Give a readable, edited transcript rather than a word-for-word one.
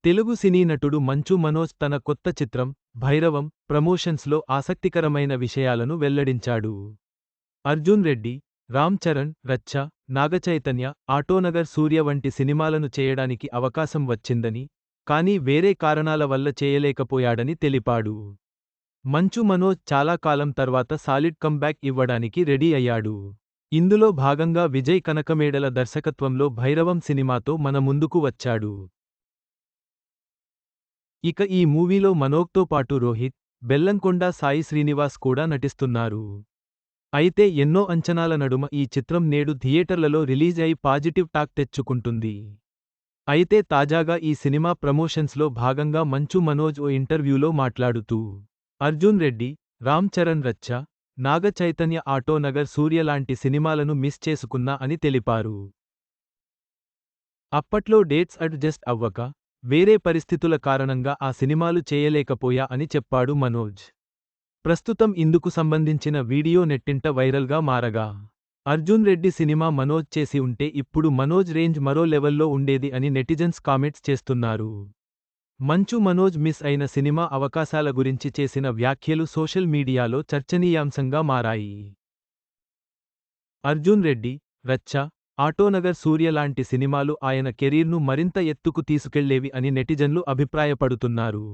తెలుగు సినీ నటుడు మంచు మనోజ్ తన కొత్త చిత్రం భైరవం ప్రమోషన్స్లో ఆసక్తికరమైన విషయాలను వెల్లడించాడు. అర్జున్ రెడ్డి, రామ్ చరణ్, రచ్చ, నాగచైతన్య, ఆటోనగర్ సూర్య వంటి సినిమాలను చేయడానికి అవకాశం వచ్చిందని, కానీ వేరే కారణాల వల్ల చేయలేకపోయాడని తెలిపాడు. మంచు మనోజ్ చాలా కాలం తర్వాత సాలిడ్ కమ్బ్యాక్ ఇవ్వడానికి రెడీ అయ్యాడు. ఇందులో భాగంగా విజయ్ కనకమేడల దర్శకత్వంలో భైరవం సినిమాతో మన ముందుకు వచ్చాడు. ఇక ఈ మూవీలో మనోజ్తో పాటు రోహిత్, బెల్లంకొండ సాయి శ్రీనివాస్ కూడా నటిస్తున్నారు. అయితే ఎన్నో అంచనాల నడుమ ఈ చిత్రం నేడు థియేటర్లలో రిలీజ్ అయి పాజిటివ్ టాక్ తెచ్చుకుంటుంది. అయితే తాజాగా ఈ సినిమా ప్రమోషన్స్లో భాగంగా మంచు మనోజ్ ఓ ఇంటర్వ్యూలో మాట్లాడుతూ అర్జున్ రెడ్డి, రామ్ చరణ్, రచ్చ, నాగ చైతన్య, ఆటోనగర్ సూర్య లాంటి సినిమాలను మిస్ చేసుకున్నా అని తెలిపారు. అప్పట్లో డేట్స్ అడ్జస్ట్ అవ్వక, వేరే పరిస్థితుల కారణంగా ఆ సినిమాలు చేయలేకపోయా అని చెప్పాడు మనోజ్. ప్రస్తుతం ఇందుకు సంబంధించిన వీడియో నెట్టింట వైరల్గా మారగా, అర్జున్ రెడ్డి సినిమా మనోజ్ చేసి ఉంటే ఇప్పుడు మనోజ్ రేంజ్ మరో లెవెల్లో ఉండేది అని నెటిజన్స్ కామెంట్స్ చేస్తున్నారు. మంచు మనోజ్ మిస్ అయిన సినిమా అవకాశాల గురించి చేసిన వ్యాఖ్యలు సోషల్ మీడియాలో చర్చనీయాంశంగా మారాయి. అర్జున్ రెడ్డి, రచ్చ, ఆటోనగర్ సూర్య లాంటి సినిమాలు ఆయన కెరీర్ను మరింత ఎత్తుకు తీసుకెళ్లేవి అని నెటిజన్లు అభిప్రాయపడుతున్నారు.